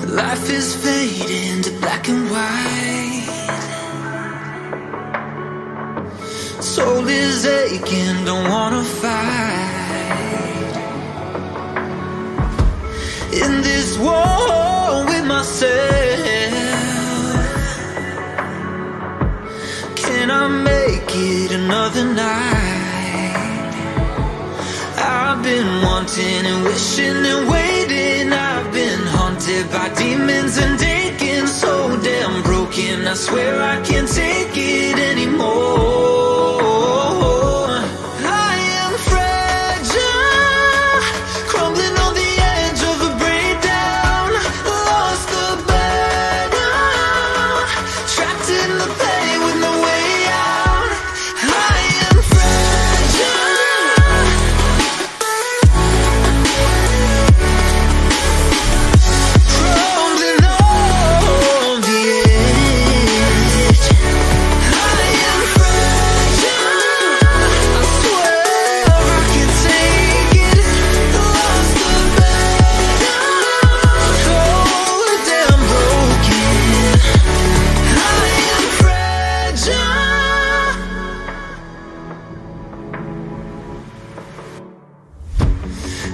Life is fading to black and white. Soul is aching, don't wanna fight. In this war with myself, can I make it another night? I've been wanting and wishing and waiting. I've been haunted by demons and aching, so damn broken, I swear I can't take it anymore. I am fragile, crumbling on the edge of a breakdown. Lost the battle, trapped in the pain with no way out. I am fragile, crumbling on the edge. I am fragile, I swear I can take it. Lost the battle, so damn broken. I am fragile.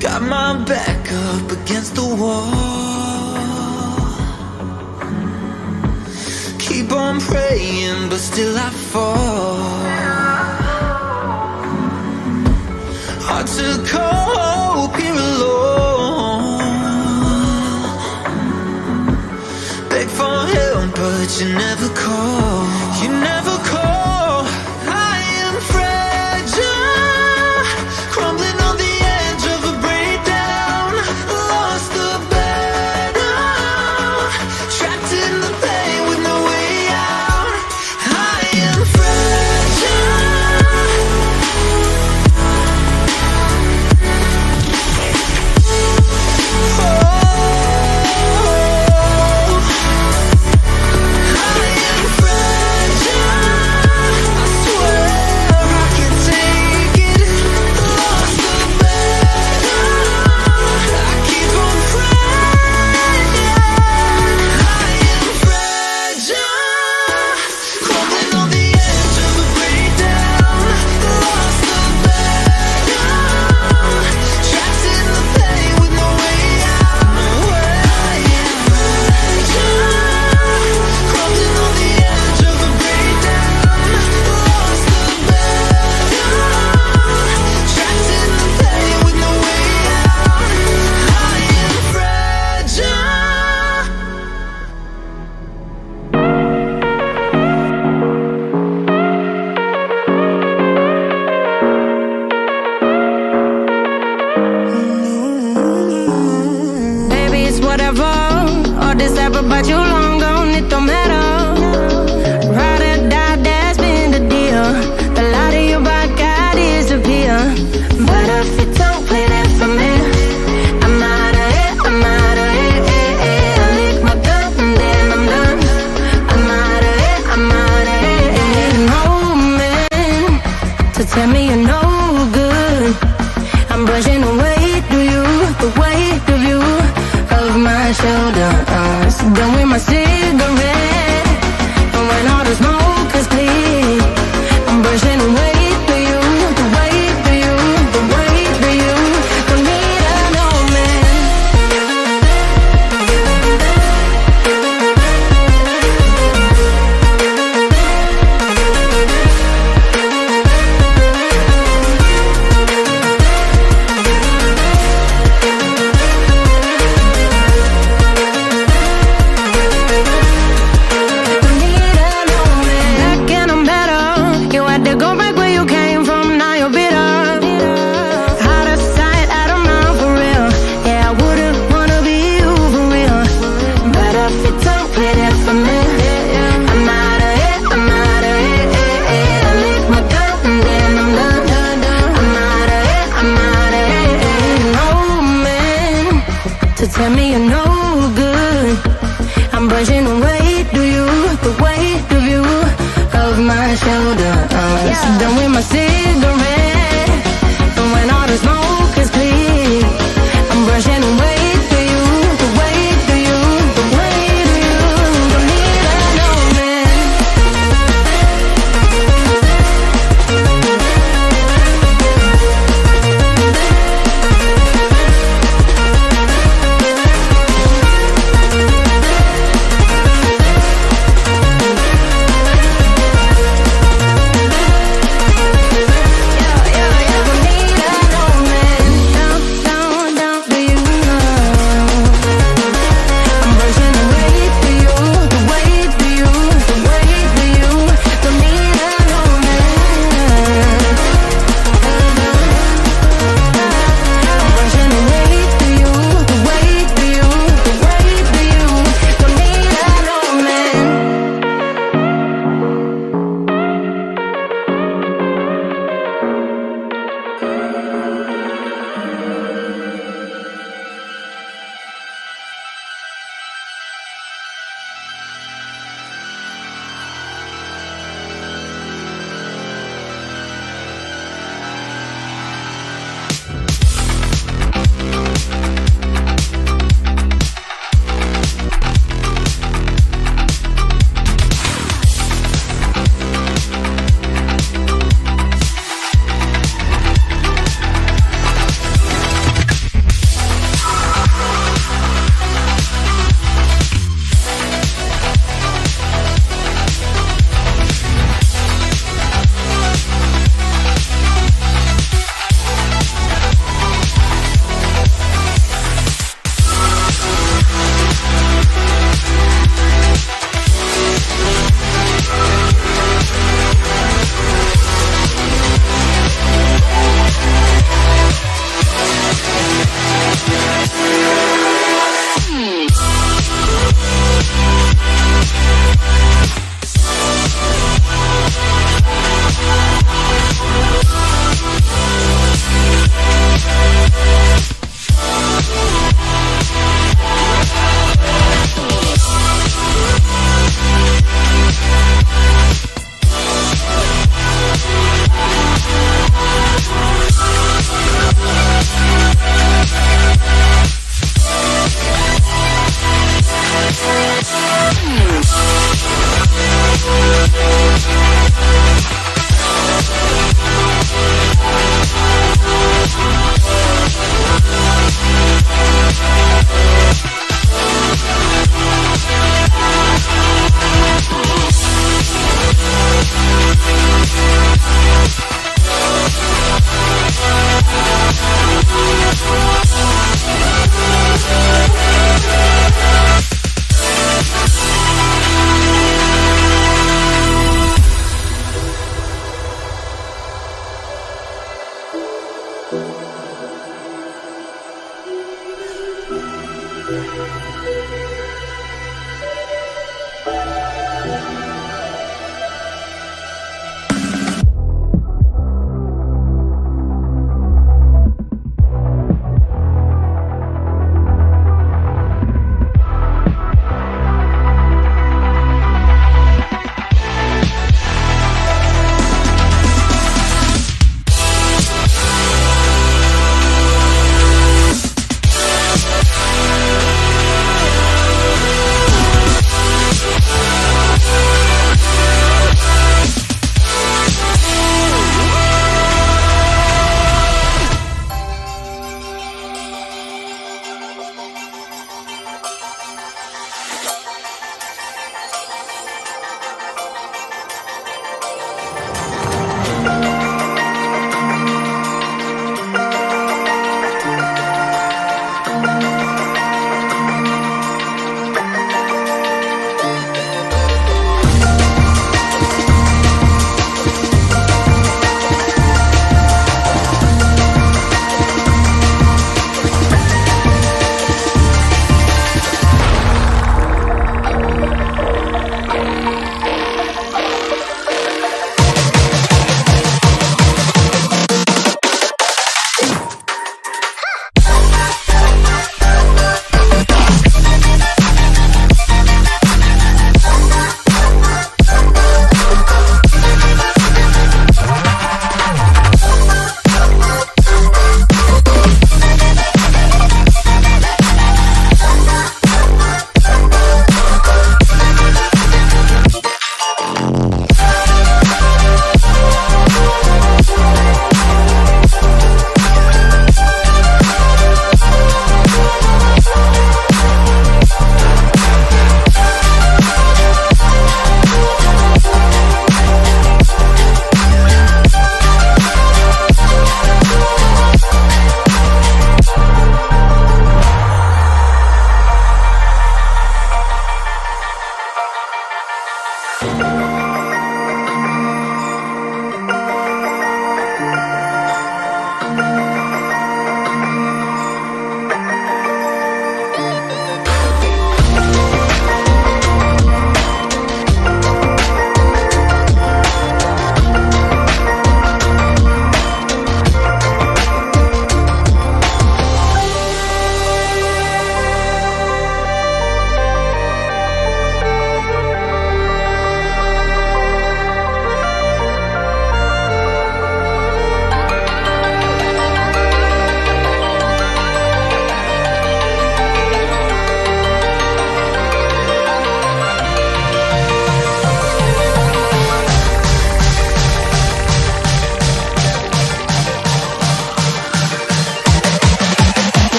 Got my back up against the wall. Keep on praying, but still I fall. Hard to cope here alone. Beg for help, but you never call. You never call. I am fragile, crumbling on the edge of a breakdown. Lost the battle, trapped in the pain with no way out. I am fragile. Baby, it's whatever. All this ever, but you long gone, it don't matter. Ride or die, that's been the deal. The light of your back, I disappear. But if you don't play that for me, I'm out of it, I'm out of it. I lick my gun and then I'm done. I'm out of it, I'm out of it. No man to tell me you're no good. I'm brushing away, do you, the weight of you, of my shoulder. Done with my cigarette, and when all the smoke is clear, I'm brushing away, do you, the weight of you, the weight of you. Don't need a no man. Tell me you're no good. I'm brushing away, do you, the weight of you, of my shoulder. Done with my cigarette, and when all the smoke is clear, I'm brushing away, do you, the weight of you, the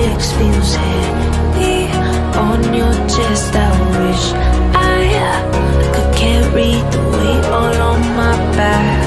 lips feels heavy on your chest. I wish I could carry the weight all on my back.